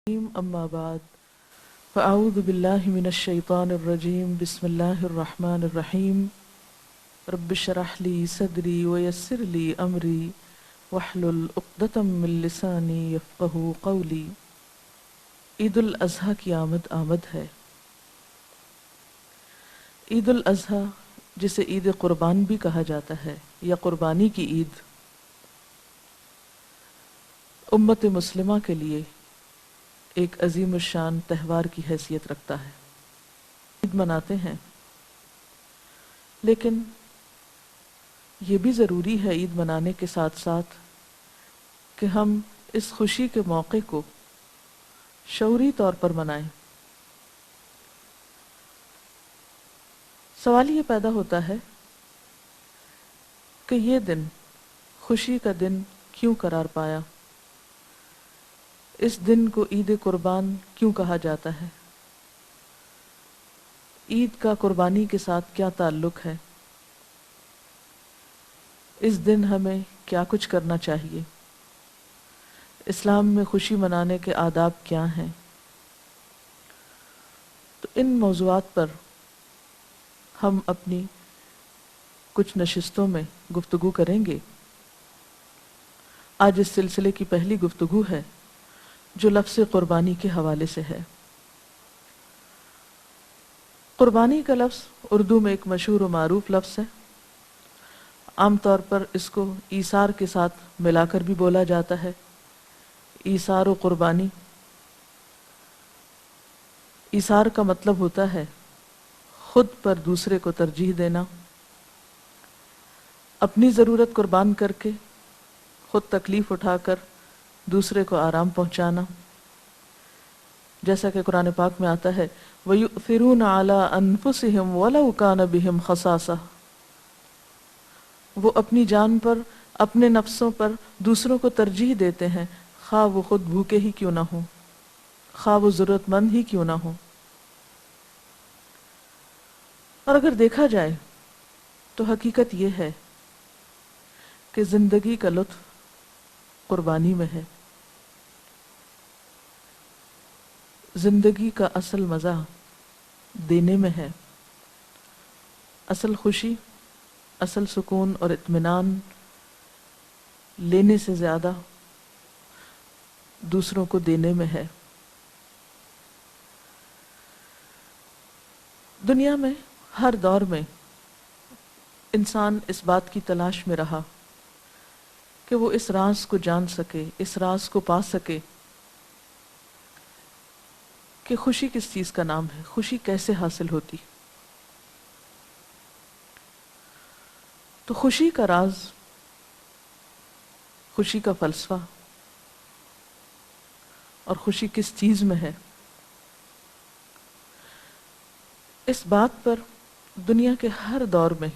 اما بعد فاعوذ باللہ من الشیطان الرجیم بسم اللہ الرحمن الرحیم رب اشرح لی صدری ویسر لی امری واحلل عقدۃ من لسانی یفقہوا قولی۔ عید الاضحیٰ کی آمد ہے۔ عید الاضحیٰ جسے عید قربان بھی کہا جاتا ہے یا قربانی کی عید، امت مسلمہ کے لیے ایک عظیم الشان تہوار کی حیثیت رکھتا ہے۔ عید مناتے ہیں، لیکن یہ بھی ضروری ہے عید منانے کے ساتھ ساتھ کہ ہم اس خوشی کے موقع کو شعوری طور پر منائیں۔ سوال یہ پیدا ہوتا ہے کہ یہ دن خوشی کا دن کیوں قرار پایا؟ اس دن کو عید قربان کیوں کہا جاتا ہے؟ عید کا قربانی کے ساتھ کیا تعلق ہے؟ اس دن ہمیں کیا کچھ کرنا چاہیے؟ اسلام میں خوشی منانے کے آداب کیا ہیں؟ تو ان موضوعات پر ہم اپنی کچھ نشستوں میں گفتگو کریں گے۔ آج اس سلسلے کی پہلی گفتگو ہے جو لفظ قربانی کے حوالے سے ہے۔ قربانی کا لفظ اردو میں ایک مشہور و معروف لفظ ہے۔ عام طور پر اس کو ایثار کے ساتھ ملا کر بھی بولا جاتا ہے، ایثار و قربانی۔ ایثار کا مطلب ہوتا ہے خود پر دوسرے کو ترجیح دینا، اپنی ضرورت قربان کر کے خود تکلیف اٹھا کر دوسرے کو آرام پہنچانا، جیسا کہ قرآن پاک میں آتا ہے وَيُؤْثِرُونَ عَلَىٰ أَنفُسِهِمْ وَلَوْ كَانَ بِهِمْ خَصَاصَةٌ، وہ اپنی جان پر، اپنے نفسوں پر دوسروں کو ترجیح دیتے ہیں، خواہ وہ خود بھوکے ہی کیوں نہ ہوں، خواہ وہ ضرورت مند ہی کیوں نہ ہوں۔ اور اگر دیکھا جائے تو حقیقت یہ ہے کہ زندگی کا لطف قربانی میں ہے۔ زندگی کا اصل مزہ دینے میں ہے۔ اصل خوشی، اصل سکون اور اطمینان لینے سے زیادہ دوسروں کو دینے میں ہے۔ دنیا میں ہر دور میں انسان اس بات کی تلاش میں رہا کہ وہ اس راز کو جان سکے، اس راز کو پا سکے کہ خوشی کس چیز کا نام ہے، خوشی کیسے حاصل ہوتی۔ تو خوشی کا راز، خوشی کا فلسفہ اور خوشی کس چیز میں ہے، اس بات پر دنیا کے ہر دور میں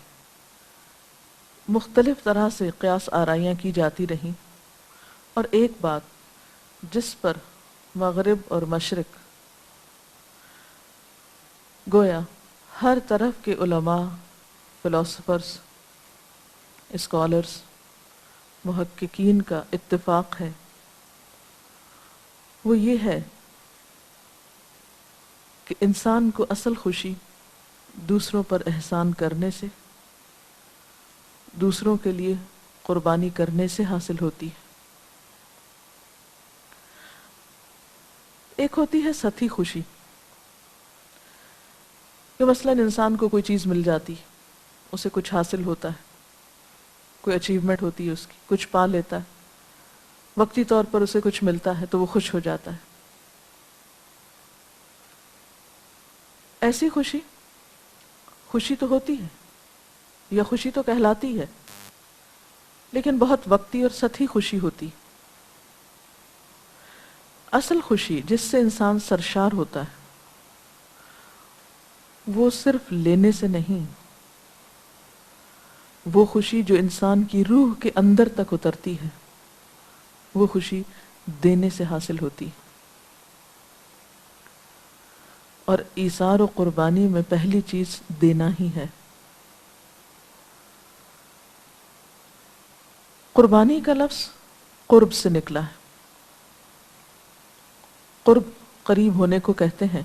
مختلف طرح سے قیاس آرائیاں کی جاتی رہیں، اور ایک بات جس پر مغرب اور مشرق گویا ہر طرف کے علماء، فلاسفرز، اسکالرز، محققین کا اتفاق ہے، وہ یہ ہے کہ انسان کو اصل خوشی دوسروں پر احسان کرنے سے، دوسروں کے لیے قربانی کرنے سے حاصل ہوتی ہے۔ ایک ہوتی ہے سطحی خوشی کہ مثلاً انسان کو کوئی چیز مل جاتی، اسے کچھ حاصل ہوتا ہے، کوئی اچیومنٹ ہوتی ہے، اس کی کچھ پا لیتا ہے، وقتی طور پر اسے کچھ ملتا ہے تو وہ خوش ہو جاتا ہے۔ ایسی خوشی خوشی تو ہوتی ہے یا خوشی تو کہلاتی ہے، لیکن بہت وقتی اور سطحی خوشی ہوتی۔ اصل خوشی جس سے انسان سرشار ہوتا ہے وہ صرف لینے سے نہیں، وہ خوشی جو انسان کی روح کے اندر تک اترتی ہے، وہ خوشی دینے سے حاصل ہوتی۔ اور ایثار و قربانی میں پہلی چیز دینا ہی ہے۔ قربانی کا لفظ قرب سے نکلا ہے۔ قرب قریب ہونے کو کہتے ہیں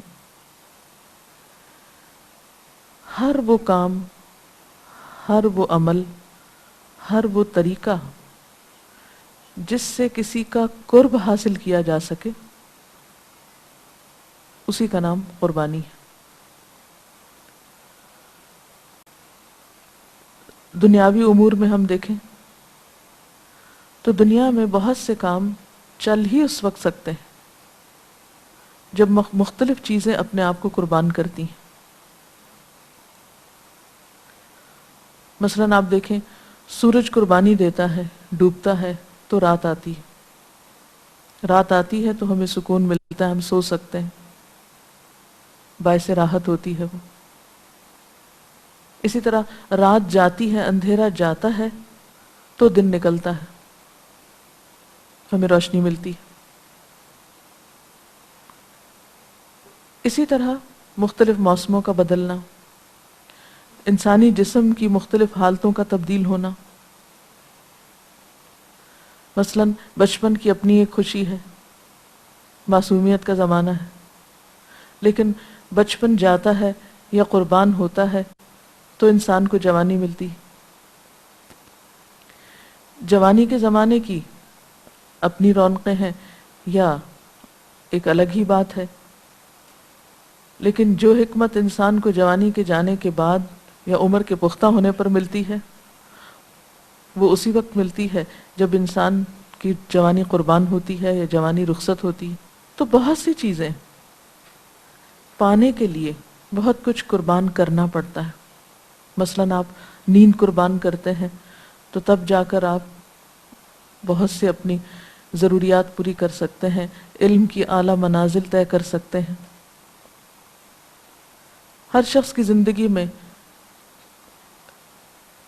ہر وہ کام، ہر وہ عمل، ہر وہ طریقہ جس سے کسی کا قرب حاصل کیا جا سکے، اسی کا نام قربانی ہے۔ دنیاوی امور میں ہم دیکھیں تو دنیا میں بہت سے کام چل ہی اس وقت سکتے ہیں جب مختلف چیزیں اپنے آپ کو قربان کرتی ہیں۔ مثلاً آپ دیکھیں، سورج قربانی دیتا ہے، ڈوبتا ہے تو رات آتی ہے، رات آتی ہے تو ہمیں سکون ملتا ہے، ہم سو سکتے ہیں، باعث راحت ہوتی ہے وہ۔ اسی طرح رات جاتی ہے، اندھیرا جاتا ہے تو دن نکلتا ہے، ہمیں روشنی ملتی ہے۔ اسی طرح مختلف موسموں کا بدلنا، انسانی جسم کی مختلف حالتوں کا تبدیل ہونا۔ مثلاً بچپن کی اپنی ایک خوشی ہے، معصومیت کا زمانہ ہے، لیکن بچپن جاتا ہے یا قربان ہوتا ہے تو انسان کو جوانی ملتی۔ جوانی کے زمانے کی اپنی رونقیں ہیں یا ایک الگ ہی بات ہے، لیکن جو حکمت انسان کو جوانی کے جانے کے بعد یا عمر کے پختہ ہونے پر ملتی ہے، وہ اسی وقت ملتی ہے جب انسان کی جوانی قربان ہوتی ہے یا جوانی رخصت ہوتی ہے۔ تو بہت سی چیزیں پانے کے لیے بہت کچھ قربان کرنا پڑتا ہے۔ مثلاً آپ نیند قربان کرتے ہیں تو تب جا کر آپ بہت سے اپنی ضروریات پوری کر سکتے ہیں، علم کی اعلیٰ منازل طے کر سکتے ہیں۔ ہر شخص کی زندگی میں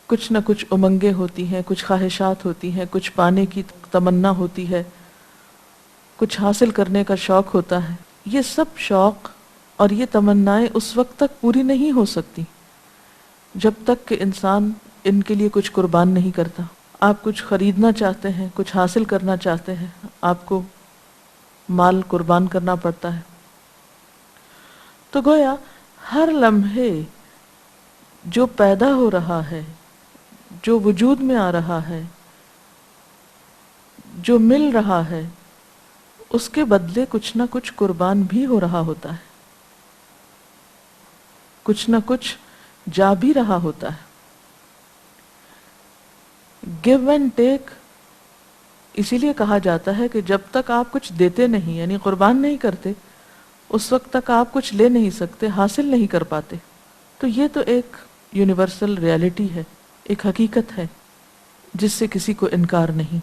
کچھ نہ کچھ امنگیں ہوتی ہیں، کچھ خواہشات ہوتی ہیں، کچھ پانے کی تمنا ہوتی ہے، کچھ حاصل کرنے کا شوق ہوتا ہے۔ یہ سب شوق اور یہ تمنائیں اس وقت تک پوری نہیں ہو سکتی جب تک کہ انسان ان کے لیے کچھ قربان نہیں کرتا۔ آپ کچھ خریدنا چاہتے ہیں، کچھ حاصل کرنا چاہتے ہیں، آپ کو مال قربان کرنا پڑتا ہے۔ تو گویا ہر لمحے جو پیدا ہو رہا ہے، جو وجود میں آ رہا ہے، جو مل رہا ہے، اس کے بدلے کچھ نہ کچھ قربان بھی ہو رہا ہوتا ہے، کچھ نہ کچھ جا بھی رہا ہوتا ہے۔ گیو اینڈ ٹیک اسی لیے کہا جاتا ہے کہ جب تک آپ کچھ دیتے نہیں، یعنی قربان نہیں کرتے، اس وقت تک آپ کچھ لے نہیں سکتے، حاصل نہیں کر پاتے۔ تو یہ تو ایک یونیورسل ریالٹی ہے، ایک حقیقت ہے جس سے کسی کو انکار نہیں۔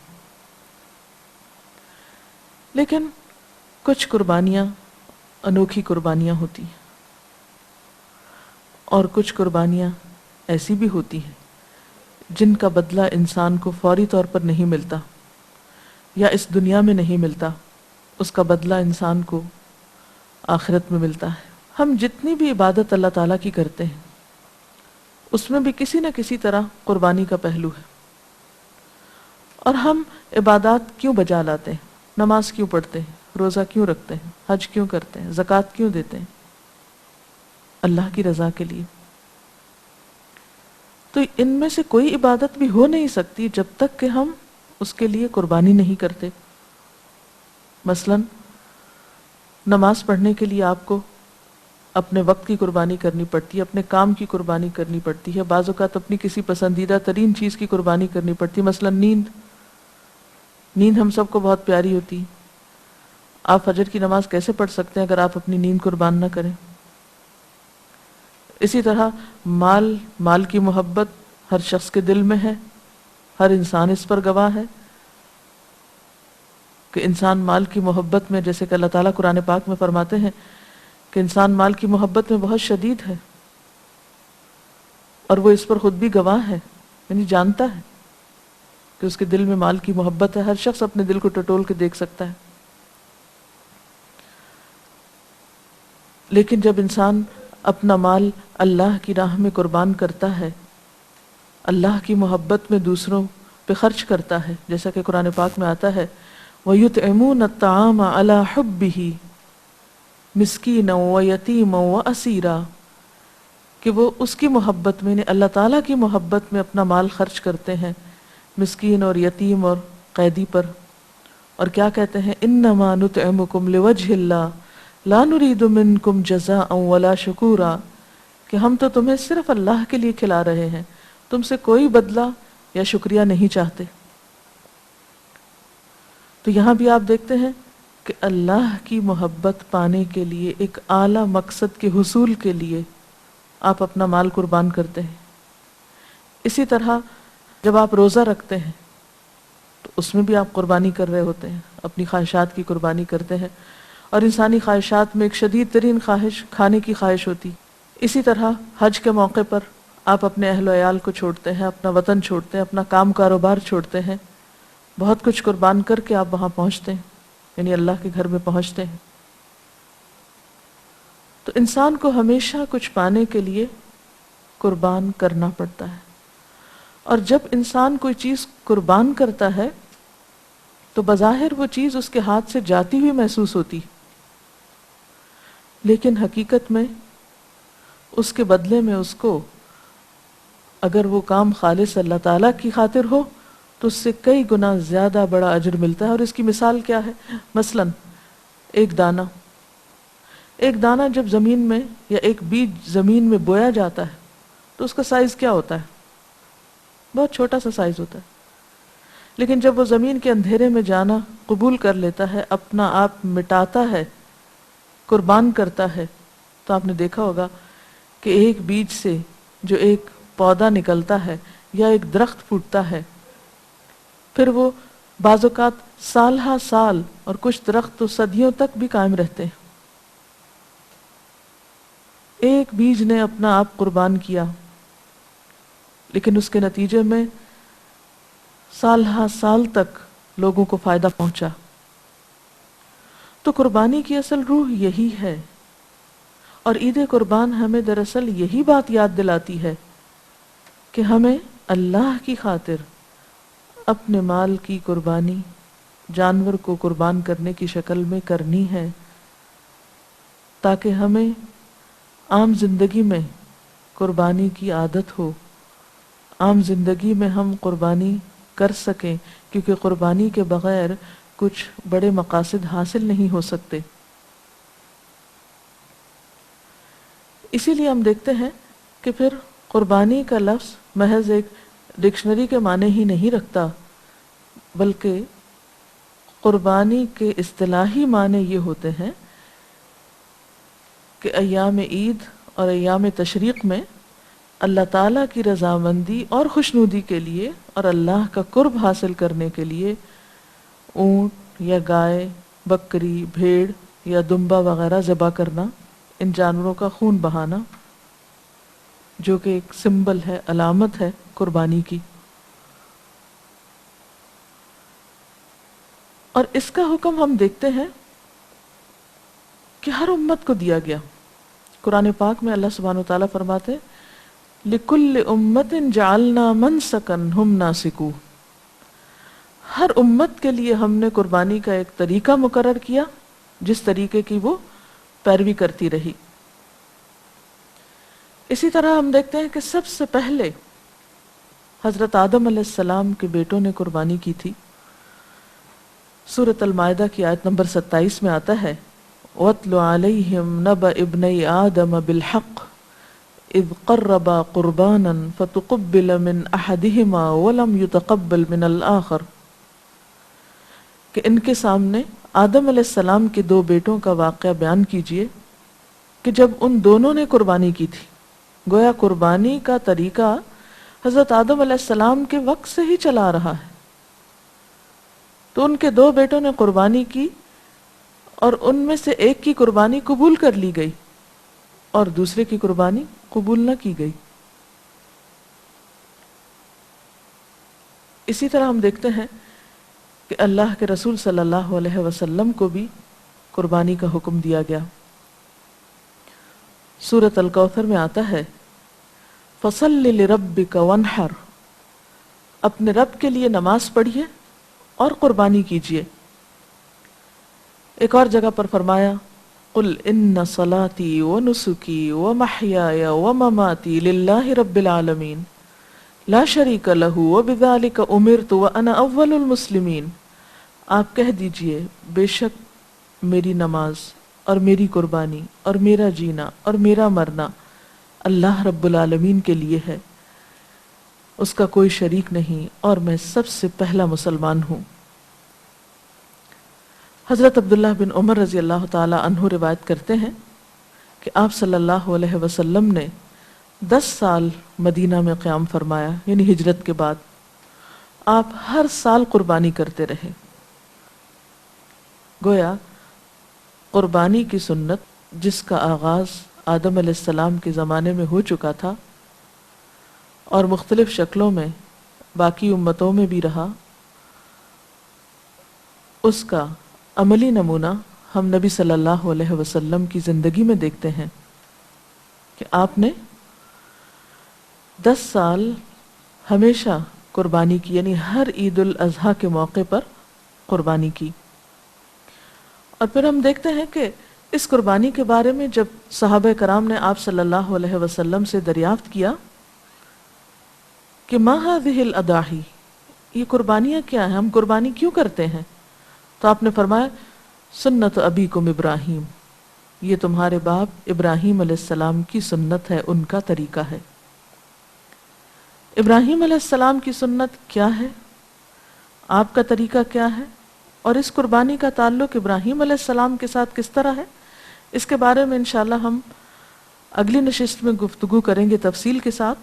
لیکن کچھ قربانیاں انوکھی قربانیاں ہوتی ہیں، اور کچھ قربانیاں ایسی بھی ہوتی ہیں جن کا بدلہ انسان کو فوری طور پر نہیں ملتا یا اس دنیا میں نہیں ملتا، اس کا بدلہ انسان کو آخرت میں ملتا ہے۔ ہم جتنی بھی عبادت اللہ تعالیٰ کی کرتے ہیں اس میں بھی کسی نہ کسی طرح قربانی کا پہلو ہے۔ اور ہم عبادات کیوں بجا لاتے ہیں؟ نماز کیوں پڑھتے ہیں؟ روزہ کیوں رکھتے ہیں؟ حج کیوں کرتے ہیں؟ زکوٰۃ کیوں دیتے ہیں؟ اللہ کی رضا کے لیے۔ تو ان میں سے کوئی عبادت بھی ہو نہیں سکتی جب تک کہ ہم اس کے لیے قربانی نہیں کرتے۔ مثلاً نماز پڑھنے کے لیے آپ کو اپنے وقت کی قربانی کرنی پڑتی ہے، اپنے کام کی قربانی کرنی پڑتی ہے، بعض اوقات اپنی کسی پسندیدہ ترین چیز کی قربانی کرنی پڑتی ہے۔ مثلاً نیند ہم سب کو بہت پیاری ہوتی ہے۔ آپ فجر کی نماز کیسے پڑھ سکتے ہیں اگر آپ اپنی نیند قربان نہ کریں؟ اسی طرح مال کی محبت ہر شخص کے دل میں ہے، ہر انسان اس پر گواہ ہے کہ انسان مال کی محبت میں، جیسے کہ اللہ تعالیٰ قرآن پاک میں فرماتے ہیں کہ انسان مال کی محبت میں بہت شدید ہے، اور وہ اس پر خود بھی گواہ ہے، یعنی جانتا ہے کہ اس کے دل میں مال کی محبت ہے۔ ہر شخص اپنے دل کو ٹٹول کے دیکھ سکتا ہے۔ لیکن جب انسان اپنا مال اللہ کی راہ میں قربان کرتا ہے، اللہ کی محبت میں دوسروں پہ خرچ کرتا ہے، جیسا کہ قرآن پاک میں آتا ہے وَيُطْعِمُونَ الطَّعَامَ عَلَى حُبِّهِ مسکینا و یتیما و اسیرا، کہ وہ اس کی محبت میں، یعنی اللہ تعالیٰ کی محبت میں اپنا مال خرچ کرتے ہیں مسکین اور یتیم اور قیدی پر. اور کیا کہتے ہیں؟ انما نطعمکم لوجہ اللہ لا نرید منکم جزاء ولا شکورا، کہ ہم تو تمہیں صرف اللہ کے لیے کھلا رہے ہیں، تم سے کوئی بدلہ یا شکریہ نہیں چاہتے. تو یہاں بھی آپ دیکھتے ہیں کہ اللہ کی محبت پانے کے لیے، ایک اعلیٰ مقصد کے حصول کے لیے آپ اپنا مال قربان کرتے ہیں. اسی طرح جب آپ روزہ رکھتے ہیں تو اس میں بھی آپ قربانی کر رہے ہوتے ہیں، اپنی خواہشات کی قربانی کرتے ہیں. اور انسانی خواہشات میں ایک شدید ترین خواہش کھانے کی خواہش ہوتی. اسی طرح حج کے موقع پر آپ اپنے اہل و عیال کو چھوڑتے ہیں، اپنا وطن چھوڑتے ہیں، اپنا کام کاروبار چھوڑتے ہیں، بہت کچھ قربان کر کے آپ وہاں پہنچتے ہیں، یعنی اللہ کے گھر میں پہنچتے ہیں. تو انسان کو ہمیشہ کچھ پانے کے لیے قربان کرنا پڑتا ہے. اور جب انسان کوئی چیز قربان کرتا ہے تو بظاہر وہ چیز اس کے ہاتھ سے جاتی ہوئی محسوس ہوتی، لیکن حقیقت میں اس کے بدلے میں اس کو، اگر وہ کام خالص اللہ تعالیٰ کی خاطر ہو تو اس سے کئی گنا زیادہ بڑا اجر ملتا ہے. اور اس کی مثال کیا ہے؟ مثلا ایک دانہ جب زمین میں، یا ایک بیج زمین میں بویا جاتا ہے تو اس کا سائز کیا ہوتا ہے؟ بہت چھوٹا سا سائز ہوتا ہے. لیکن جب وہ زمین کے اندھیرے میں جانا قبول کر لیتا ہے، اپنا آپ مٹاتا ہے، قربان کرتا ہے، تو آپ نے دیکھا ہوگا کہ ایک بیج سے جو ایک پودا نکلتا ہے یا ایک درخت پھوٹتا ہے، پھر وہ بعض اوقات سال ہا سال، اور کچھ درخت تو صدیوں تک بھی قائم رہتے ہیں. ایک بیج نے اپنا آپ قربان کیا، لیکن اس کے نتیجے میں سال ہا سال تک لوگوں کو فائدہ پہنچا. تو قربانی کی اصل روح یہی ہے. اور عید قربان ہمیں دراصل یہی بات یاد دلاتی ہے کہ ہمیں اللہ کی خاطر اپنے مال کی قربانی جانور کو قربان کرنے کی شکل میں کرنی ہے، تاکہ ہمیں عام زندگی میں قربانی کی عادت ہو، عام زندگی میں ہم قربانی کر سکیں، کیونکہ قربانی کے بغیر کچھ بڑے مقاصد حاصل نہیں ہو سکتے. اسی لیے ہم دیکھتے ہیں کہ پھر قربانی کا لفظ محض ایک ڈکشنری کے معنی ہی نہیں رکھتا، بلکہ قربانی کے اصطلاحی معنی یہ ہوتے ہیں کہ ایام عید اور ایام تشریق میں اللہ تعالیٰ کی رضامندی اور خوشنودی کے لیے اور اللہ کا قرب حاصل کرنے کے لیے اونٹ یا گائے، بکری، بھیڑ یا دمبا وغیرہ ذبح کرنا، ان جانوروں کا خون بہانا، جو کہ ایک سمبل ہے، علامت ہے قربانی کی. اور اس کا حکم ہم دیکھتے ہیں کہ ہر امت کو دیا گیا. قرآن پاک میں اللہ سبحانہ وتعالیٰ فرماتے ہیں لِكُلِّ أُمَّةٍ جَعَلْنَا مَنْسَكًا هُمْ نَاسِكُوهُ، ہر امت کے لیے ہم نے قربانی کا ایک طریقہ مقرر کیا جس طریقے کی وہ پیروی کرتی رہی. اسی طرح ہم دیکھتے ہیں کہ سب سے پہلے حضرت آدم علیہ السلام کے بیٹوں نے قربانی کی تھی. سورۃ المائدہ کی آیت نمبر 27 میں آتا ہے وَاتْلُ عَلَيْهِمْ نَبَأَ ابْنَيْ آدَمَ بِالْحَقِّ اذ قربا قربانا فتقبل من احدهما ولم يتقبل من الآخر، کہ ان کے سامنے آدم علیہ السلام کے دو بیٹوں کا واقعہ بیان کیجئے کہ جب ان دونوں نے قربانی کی تھی. گویا قربانی کا طریقہ حضرت آدم علیہ السلام کے وقت سے ہی چلا رہا ہے. تو ان کے دو بیٹوں نے قربانی کی اور ان میں سے ایک کی قربانی قبول کر لی گئی اور دوسرے کی قربانی قبول نہ کی گئی. اسی طرح ہم دیکھتے ہیں کہ اللہ کے رسول صلی اللہ علیہ وسلم کو بھی قربانی کا حکم دیا گیا. سورۃ الکوثر میں آتا ہے فَصَلِّ لِرَبِّكَ وَانْحَرْ، اپنے رب کے لیے نماز پڑھیے اور قربانی کیجیے. ایک اور جگہ پر فرمایا قل ان صلاتی ونسکی ومحیای ومماتی للہ رب العالمین لا شریک لہ وبذلک امرت وانا اول المسلمین. آپ کہہ دیجئے بے شک میری نماز اور میری قربانی اور میرا جینا اور میرا مرنا اللہ رب العالمین کے لیے ہے، اس کا کوئی شریک نہیں، اور میں سب سے پہلا مسلمان ہوں. حضرت عبداللہ بن عمر رضی اللہ تعالی عنہ روایت کرتے ہیں کہ آپ صلی اللہ علیہ وسلم نے 10 سال مدینہ میں قیام فرمایا، یعنی ہجرت کے بعد. آپ ہر سال قربانی کرتے رہے. گویا قربانی کی سنت جس کا آغاز آدم علیہ السلام کے زمانے میں ہو چکا تھا اور مختلف شکلوں میں باقی امتوں میں بھی رہا، اس کا عملی نمونہ ہم نبی صلی اللہ علیہ وسلم کی زندگی میں دیکھتے ہیں کہ آپ نے 10 سال ہمیشہ قربانی کی، یعنی ہر عید الاضحیٰ کے موقع پر قربانی کی. اور پھر ہم دیکھتے ہیں کہ اس قربانی کے بارے میں جب صحابہ کرام نے آپ صلی اللہ علیہ وسلم سے دریافت کیا کہ ما هذه الاضاحی، یہ قربانیاں کیا ہیں، ہم قربانی کیوں کرتے ہیں، تو آپ نے فرمایا سنت ابیکم ابراہیم، یہ تمہارے باپ ابراہیم علیہ السلام کی سنت ہے، ان کا طریقہ ہے. ابراہیم علیہ السلام کی سنت کیا ہے، آپ کا طریقہ کیا ہے، اور اس قربانی کا تعلق ابراہیم علیہ السلام کے ساتھ کس طرح ہے، اس کے بارے میں انشاءاللہ ہم اگلی نشست میں گفتگو کریں گے تفصیل کے ساتھ.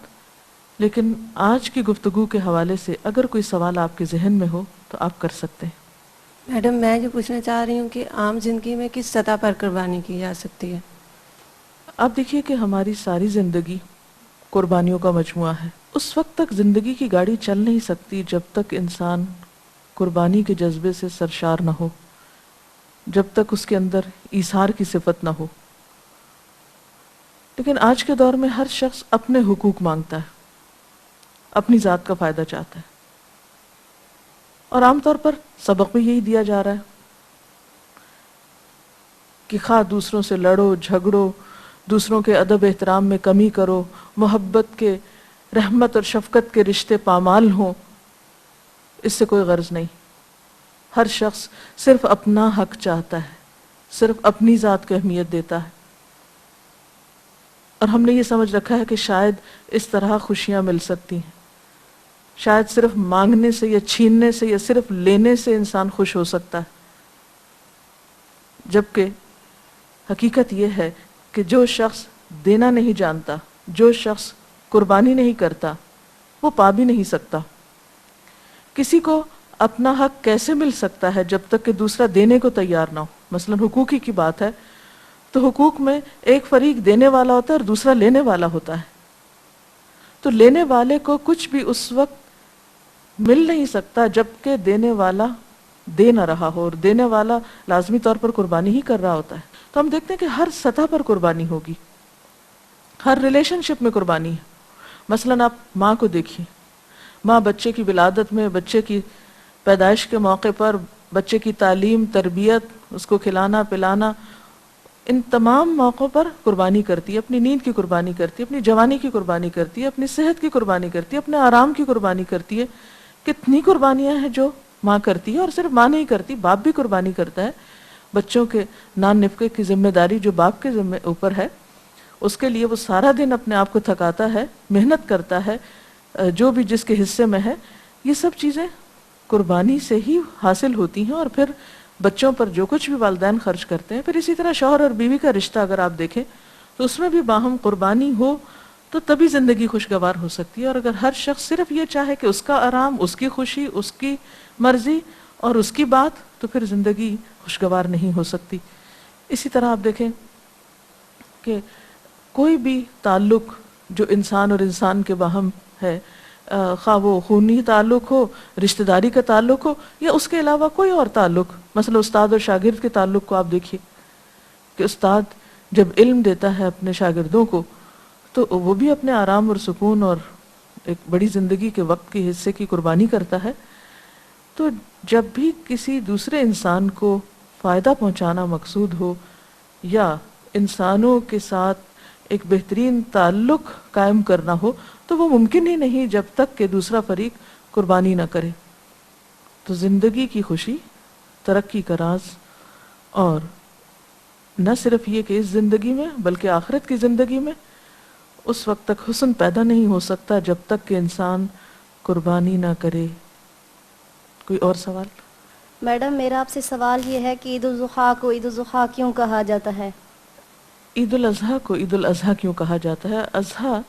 لیکن آج کی گفتگو کے حوالے سے اگر کوئی سوال آپ کے ذہن میں ہو تو آپ کر سکتے ہیں. میڈم میں جو پوچھنا چاہ رہی ہوں کہ عام زندگی میں کس سطح پر قربانی کی جا سکتی ہے؟ آپ دیکھیے کہ ہماری ساری زندگی قربانیوں کا مجموعہ ہے. اس وقت تک زندگی کی گاڑی چل نہیں سکتی جب تک انسان قربانی کے جذبے سے سرشار نہ ہو، جب تک اس کے اندر ایثار کی صفت نہ ہو. لیکن آج کے دور میں ہر شخص اپنے حقوق مانگتا ہے، اپنی ذات کا فائدہ چاہتا ہے، اور عام طور پر سبق بھی یہی دیا جا رہا ہے کہ خواہ دوسروں سے لڑو جھگڑو، دوسروں کے ادب احترام میں کمی کرو، محبت کے، رحمت اور شفقت کے رشتے پامال ہوں، اس سے کوئی غرض نہیں. ہر شخص صرف اپنا حق چاہتا ہے، صرف اپنی ذات کو اہمیت دیتا ہے. اور ہم نے یہ سمجھ رکھا ہے کہ شاید اس طرح خوشیاں مل سکتی ہیں، شاید صرف مانگنے سے یا چھیننے سے یا صرف لینے سے انسان خوش ہو سکتا ہے. جبکہ حقیقت یہ ہے کہ جو شخص دینا نہیں جانتا، جو شخص قربانی نہیں کرتا، وہ پا بھی نہیں سکتا. کسی کو اپنا حق کیسے مل سکتا ہے جب تک کہ دوسرا دینے کو تیار نہ ہو. مثلا حقوق کی بات ہے تو حقوق میں ایک فریق دینے والا ہوتا ہے اور دوسرا لینے والا ہوتا ہے. تو لینے والے کو کچھ بھی اس وقت مل نہیں سکتا جب کہ دینے والا دے نہ رہا ہو، اور دینے والا لازمی طور پر قربانی ہی کر رہا ہوتا ہے. تو ہم دیکھتے ہیں کہ ہر سطح پر قربانی ہوگی، ہر ریلیشن شپ میں قربانی ہے. مثلا آپ ماں کو دیکھیے، ماں بچے کی ولادت میں، بچے کی پیدائش کے موقع پر، بچے کی تعلیم، تربیت، اس کو کھلانا پلانا، ان تمام موقعوں پر قربانی کرتی ہے. اپنی نیند کی قربانی کرتی ہے، اپنی جوانی کی قربانی کرتی ہے، اپنی صحت کی قربانی کرتی ہے، اپنے آرام کی قربانی کرتی ہے. کتنی قربانیاں ہیں جو ماں کرتی ہے. اور صرف ماں نہیں کرتی، باپ بھی قربانی کرتا ہے. بچوں کے نان نفقے کی ذمہ داری جو باپ کے اوپر ہے، اس کے لیے وہ سارا دن اپنے آپ کو تھکاتا ہے، محنت کرتا ہے، جو بھی جس کے حصے میں ہے. یہ سب چیزیں قربانی سے ہی حاصل ہوتی ہیں. اور پھر بچوں پر جو کچھ بھی والدین خرچ کرتے ہیں، پھر اسی طرح شوہر اور بیوی کا رشتہ اگر آپ دیکھیں تو اس میں بھی باہم قربانی ہو تو تبھی زندگی خوشگوار ہو سکتی ہے. اور اگر ہر شخص صرف یہ چاہے کہ اس کا آرام، اس کی خوشی، اس کی مرضی اور اس کی بات، تو پھر زندگی خوشگوار نہیں ہو سکتی. اسی طرح آپ دیکھیں کہ کوئی بھی تعلق جو انسان اور انسان کے باہم ہے، خواہ وہ خونی تعلق ہو، رشتہ داری کا تعلق ہو، یا اس کے علاوہ کوئی اور تعلق. مثلا استاد اور شاگرد کے تعلق کو آپ دیکھیے کہ استاد جب علم دیتا ہے اپنے شاگردوں کو تو وہ بھی اپنے آرام اور سکون اور ایک بڑی زندگی کے وقت کے حصے کی قربانی کرتا ہے. تو جب بھی کسی دوسرے انسان کو فائدہ پہنچانا مقصود ہو، یا انسانوں کے ساتھ ایک بہترین تعلق قائم کرنا ہو تو وہ ممکن ہی نہیں جب تک کہ دوسرا فریق قربانی نہ کرے. تو زندگی کی خوشی، ترقی کا راز، اور نہ صرف یہ کہ اس زندگی میں بلکہ آخرت کی زندگی میں اس وقت تک حسن پیدا نہیں ہو سکتا جب تک کہ انسان قربانی نہ کرے. کوئی اور سوال؟ میڈم میرا آپ سے سوال یہ ہے کہ عید الاضحیٰ کو عید الاضحیٰ کیوں کہا جاتا ہے؟ عید الاضحیٰ کو عید الاضحیٰ کیوں کہا جاتا ہے؟ اضحیٰ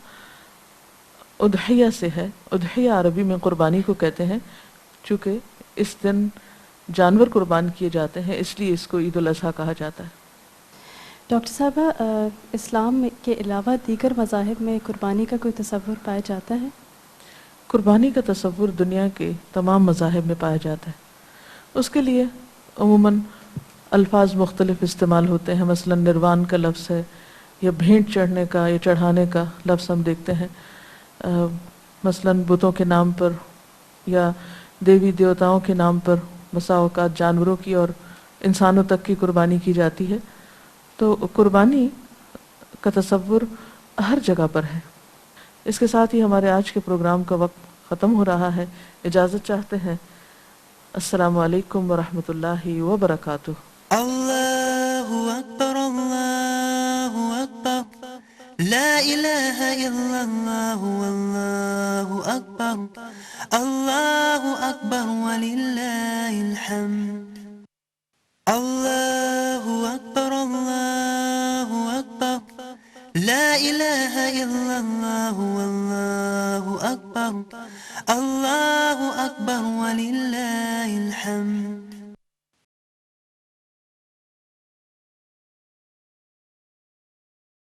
اضحیہ سے ہے. اضحیہ عربی میں قربانی کو کہتے ہیں. چونکہ اس دن جانور قربان کیے جاتے ہیں اس لیے اس کو عید الاضحیٰ کہا جاتا ہے. ڈاکٹر صاحبہ، اسلام کے علاوہ دیگر مذاہب میں قربانی کا کوئی تصور پایا جاتا ہے؟ قربانی کا تصور دنیا کے تمام مذاہب میں پایا جاتا ہے. اس کے لیے عموماً الفاظ مختلف استعمال ہوتے ہیں. مثلا نروان کا لفظ ہے، یا بھینٹ چڑھنے کا یا چڑھانے کا لفظ ہم دیکھتے ہیں. مثلا بتوں کے نام پر یا دیوی دیوتاؤں کے نام پر بسا اوقات جانوروں کی اور انسانوں تک کی قربانی کی جاتی ہے. تو قربانی کا تصور ہر جگہ پر ہے. اس کے ساتھ ہی ہمارے آج کے پروگرام کا وقت ختم ہو رہا ہے. اجازت چاہتے ہیں. السلام علیکم ورحمۃ اللہ وبرکاتہ. اللہ اکبر، اللہ اکبر، لا الہ الا اللہ، واللہ اکبر، اللہ اکبر وللہ الحمد. اللہ اکبر، اللہ اکبر، لا الہ الا اللہ، واللہ اکبر، اللہ اکبر وللہ الحمد.